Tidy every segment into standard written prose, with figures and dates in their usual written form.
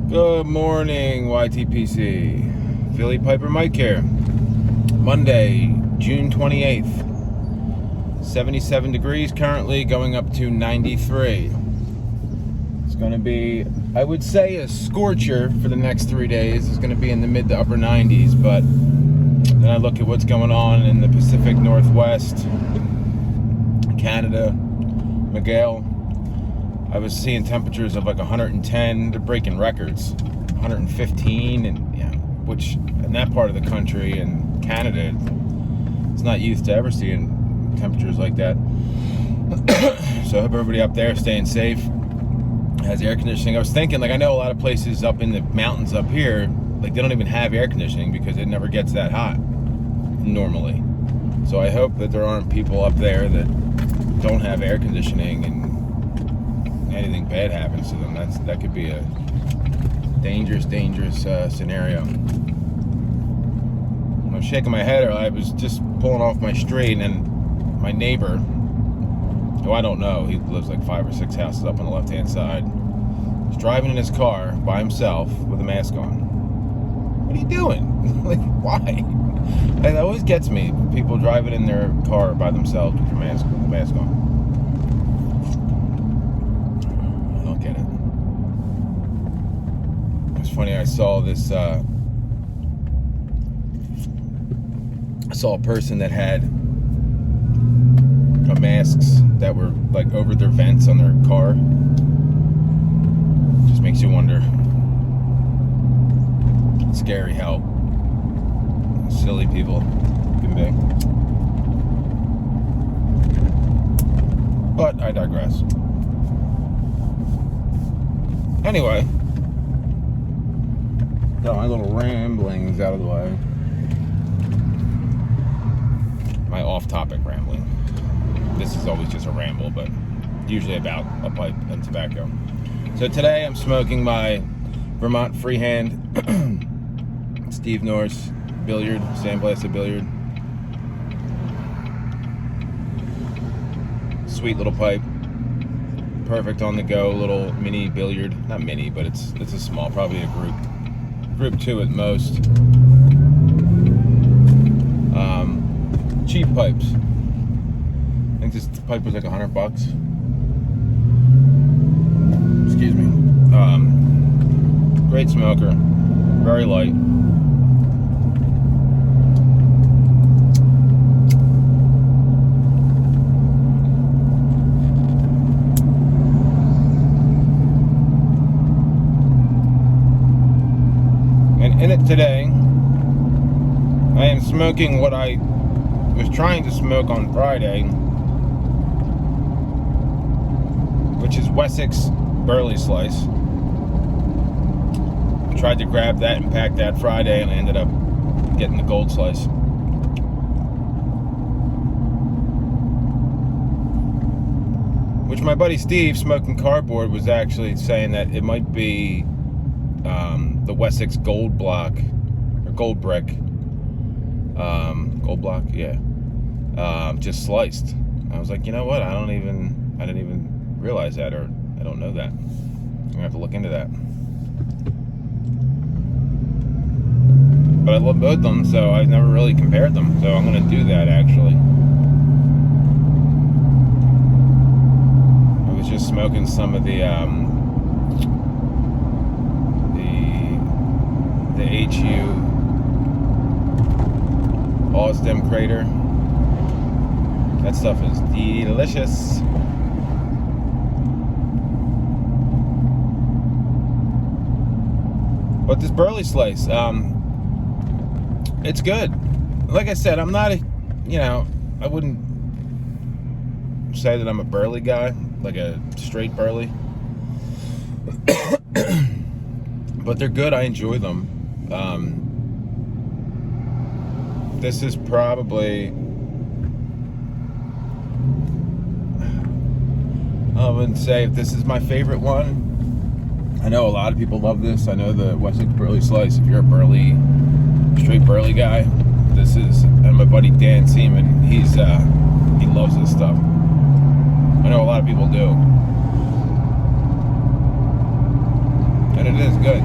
Good morning, YTPC. Philly Piper Mike here. Monday, June 28th. 77 degrees currently, going up to 93. It's going to be, I would say, a scorcher for the next 3 days. It's going to be in the mid to upper 90s, but then I look at what's going on in the Pacific Northwest, Canada, Miguel. I was seeing temperatures of like 110. They're breaking records, 115, and which in that part of the country and Canada, it's not used to ever seeing temperatures like that. So I hope everybody up there is staying safe, has air conditioning. I was thinking, I know a lot of places up in the mountains up here, they don't even have air conditioning because it never gets that hot normally. So I hope that there aren't people up there that don't have air conditioning and anything bad happens to them. That could be a dangerous scenario. When I was shaking my head, I was just pulling off my street, and my neighbor, who I don't know, he lives like 5 or 6 houses up on the left-hand side, was driving in his car by himself with a mask on. What are you doing? Why? That always gets me. People driving in their car by themselves with a mask on. Get it. It's funny, I saw this I saw a person that had masks that were over their vents on their car. Just makes you wonder. It's scary how silly people can be. But I digress. Anyway, got my little ramblings out of the way. My off-topic rambling. This is always just a ramble, but usually about a pipe and tobacco. So today I'm smoking my Vermont Freehand Steve Norris billiard, sandblasted billiard. Sweet little pipe. Perfect on the go, little mini billiard. Not mini, but it's a small, probably a group 2 at most. Cheap pipes. I think this pipe was like $100. Excuse me. Great smoker, very light. In it today, I am smoking what I was trying to smoke on Friday, which is Wessex Burley slice. I tried to grab that and pack that Friday, and I ended up getting the gold slice. Which my buddy Steve, smoking cardboard, was actually saying that it might be the Wessex gold block or gold brick, gold block, yeah, just sliced. I was like, you know what? I didn't even realize that, or I don't know that. I'm gonna have to look into that. But I love both of them, so I've never really compared them. So I'm gonna do that actually. I was just smoking some of the HU All-Stem Crater. That stuff is delicious. But this Burley slice, it's good. Like I said, I'm not I wouldn't say that I'm a Burley guy, like a straight Burley. But they're good. I enjoy them. This is probably, I wouldn't say if this is my favorite one. I know a lot of people love this. I know the Wessex Burley slice. If you're a straight Burley guy, this is. And my buddy Dan Seaman, he loves this stuff. I know a lot of people do. And it is good.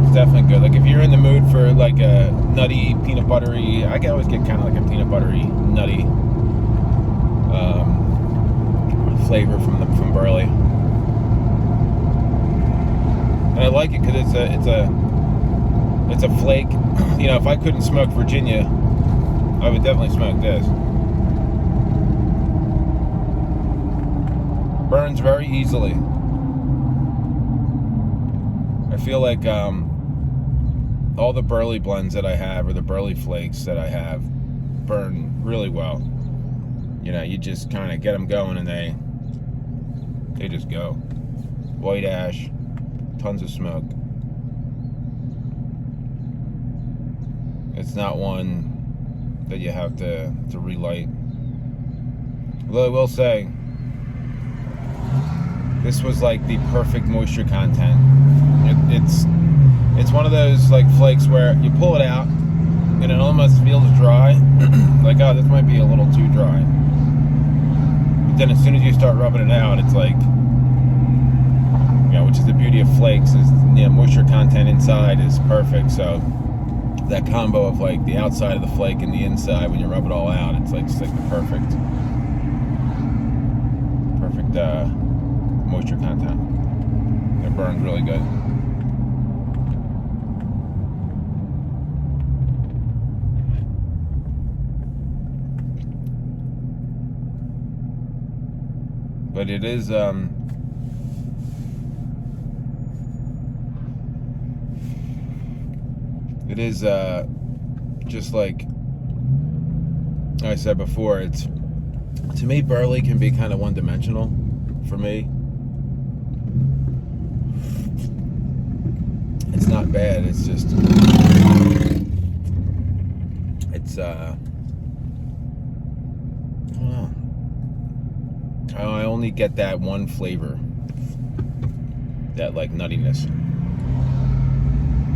It's definitely good. Like if you're in the mood for like a nutty, peanut buttery, I can always get kind of like a peanut buttery, nutty flavor from Burley. And I like it because it's a flake. You know, if I couldn't smoke Virginia, I would definitely smoke this. Burns very easily. I feel like all the Burley blends that I have, or the Burley flakes that I have, burn really well. You know, you just kind of get them going and they just go. White ash, tons of smoke. It's not one that you have to relight. Although I will say, this was like the perfect moisture content. It's one of those like flakes where you pull it out and it almost feels dry. Like, oh, this might be a little too dry. But then as soon as you start rubbing it out, it's like, you know, which is the beauty of flakes, is, you know, moisture content inside is perfect. So that combo of like the outside of the flake and the inside, when you rub it all out, it's like just like the perfect moisture content. It burns really good. But it is just like I said before, it's, to me, Burley can be kind of one-dimensional for me. It's not bad, it's just, it's I don't know. I only get that one flavor, that like nuttiness,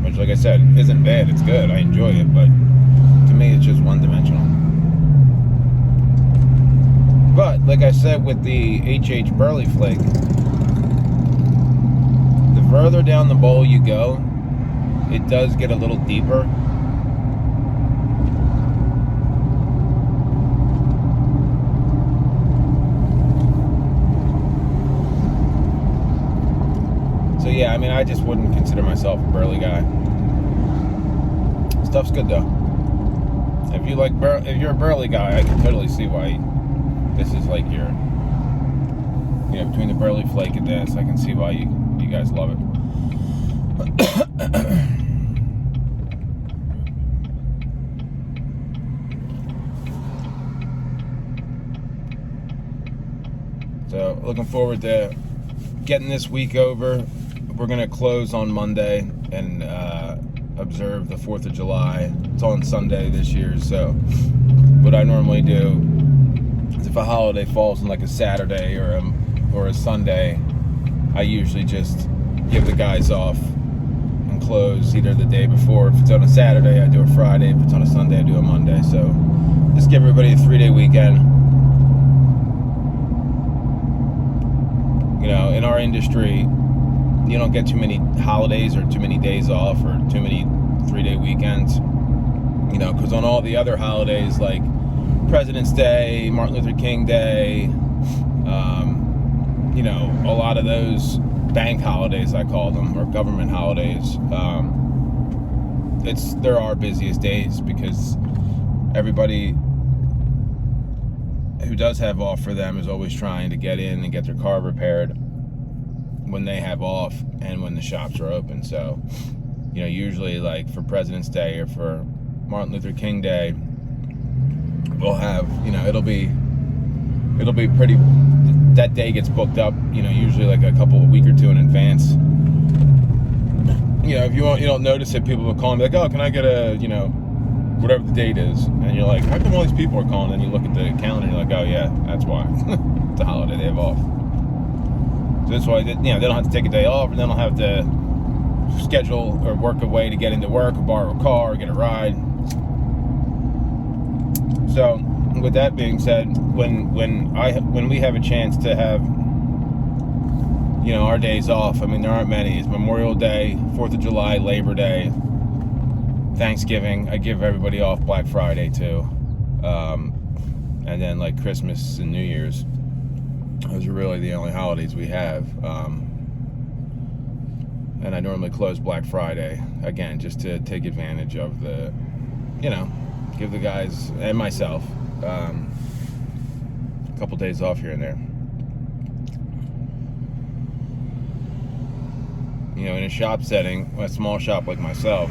which, like I said, isn't bad. It's good. I enjoy it, but to me, it's just one-dimensional. But like I said, with the HH Burley flake, the further down the bowl you go, it does get a little deeper. So yeah, I mean, I just wouldn't consider myself a Burley guy. Stuff's good though. If you're a Burley guy, I can totally see why this is like your, you know, between the Burley flake and this, I can see why you guys love it. So looking forward to getting this week over. We're gonna close on Monday and observe the 4th of July. It's on Sunday this year, so what I normally do is, if a holiday falls on like a Saturday or a Sunday, I usually just give the guys off and close either the day before. If it's on a Saturday, I do a Friday. If it's on a Sunday, I do a Monday. So just give everybody a 3-day weekend. You know, in our industry, you don't get too many holidays or too many days off or too many 3-day weekends, you know, because on all the other holidays like President's Day, Martin Luther King Day, you know, a lot of those bank holidays, I call them, or government holidays, they're our busiest days, because everybody who does have off for them is always trying to get in and get their car repaired when they have off and when the shops are open. So, you know, usually like for President's Day or for Martin Luther King Day, we'll have, you know, it'll be pretty, that day gets booked up, you know, usually like a week or two in advance. You know, if you don't notice it, people will call and be like, oh, can I get a, you know, whatever the date is, and you're like, how come all these people are calling? And you look at the calendar and you're like, oh yeah, that's why. It's a holiday, they have off. So that's why, you know, they don't have to take a day off, and they don't have to schedule or work a way to get into work or borrow a car or get a ride. So with that being said, when we have a chance to have our days off. I mean, there aren't many. It's Memorial Day, 4th of July, Labor Day, Thanksgiving. I give everybody off Black Friday too. And then like Christmas and New Year's. Those are really the only holidays we have. And I normally close Black Friday, again, just to take advantage of the, give the guys and myself a couple days off here and there. In a shop setting, a small shop like myself,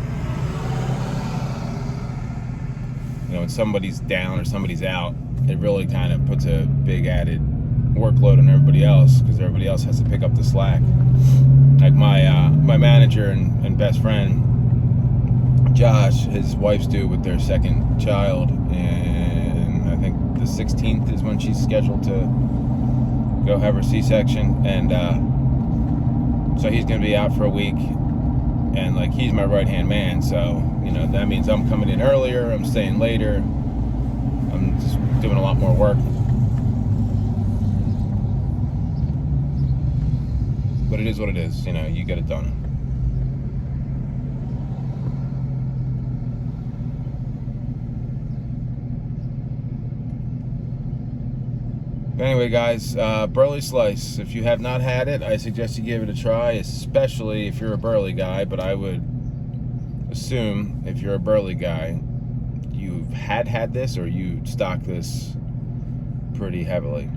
when somebody's down or somebody's out, it really kind of puts a big added workload on everybody else, because everybody else has to pick up the slack. Like my manager and best friend, Josh, his wife's due with their second child, and I think the 16th is when she's scheduled to go have her C-section, and so he's going to be out for a week, and like he's my right-hand man, so that means I'm coming in earlier, I'm staying later, I'm just doing a lot more work. But it is what it is, you get it done. But anyway, guys, Burley Slice. If you have not had it, I suggest you give it a try, especially if you're a Burley guy. But I would assume if you're a Burley guy, you've had this, or you stock this pretty heavily.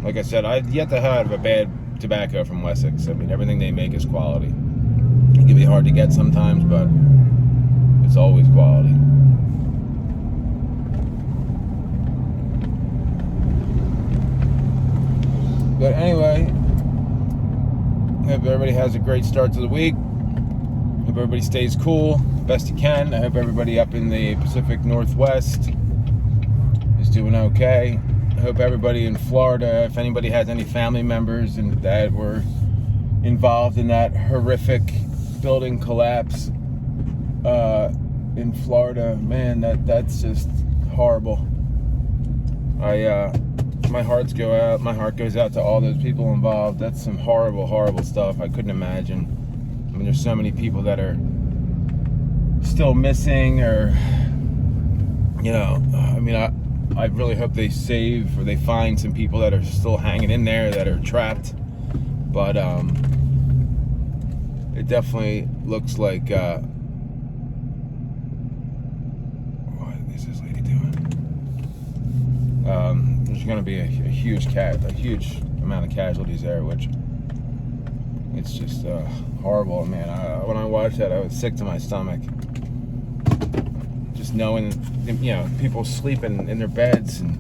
Like I said, I've yet to have a bad tobacco from Wessex. I mean, everything they make is quality. It can be hard to get sometimes, but it's always quality. But anyway, hope everybody has a great start to the week. Hope everybody stays cool the best you can. I hope everybody up in the Pacific Northwest is doing okay. I hope everybody in Florida, if anybody has any family members that were involved in that horrific building collapse in Florida, man, that's just horrible. My heart goes out to all those people involved. That's some horrible, horrible stuff. I couldn't imagine. I mean, there's so many people that are still missing, or I really hope they save or they find some people that are still hanging in there that are trapped. But it definitely looks like what is this lady doing? There's going to be a huge amount of casualties there, which it's just horrible, man. When I watched that, I was sick to my stomach. Just knowing, people sleeping in their beds, and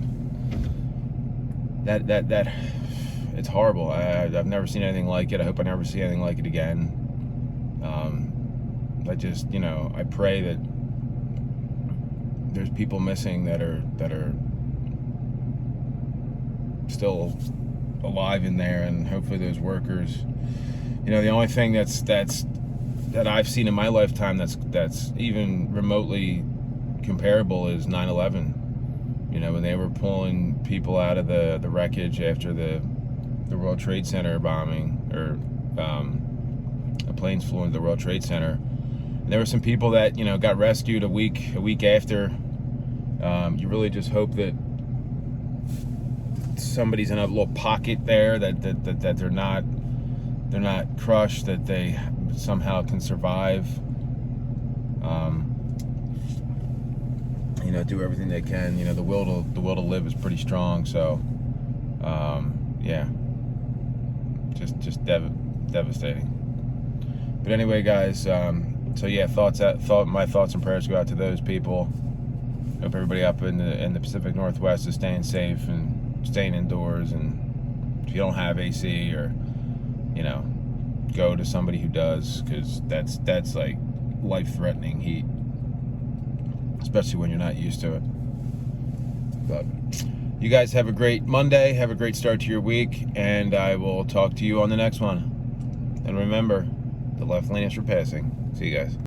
that it's horrible. I've never seen anything like it. I hope I never see anything like it again. I just, I pray that there's people missing that are still alive in there, and hopefully those workers, the only thing that I've seen in my lifetime that's even remotely comparable is 9/11. When they were pulling people out of the wreckage after the World Trade Center bombing, or the planes flew into the World Trade Center. And there were some people that got rescued a week after. You really just hope that somebody's in a little pocket there, that they're not crushed, that they somehow can survive. Do everything they can. The will to live is pretty strong. So, yeah, just devastating. But anyway, guys. So yeah, my thoughts and prayers go out to those people. Hope everybody up in the Pacific Northwest is staying safe and staying indoors. And if you don't have AC, or go to somebody who does, because that's like life-threatening heat, especially when you're not used to it. But you guys have a great Monday, have a great start to your week, and I will talk to you on the next one. And remember, the left lane is for passing. See you guys.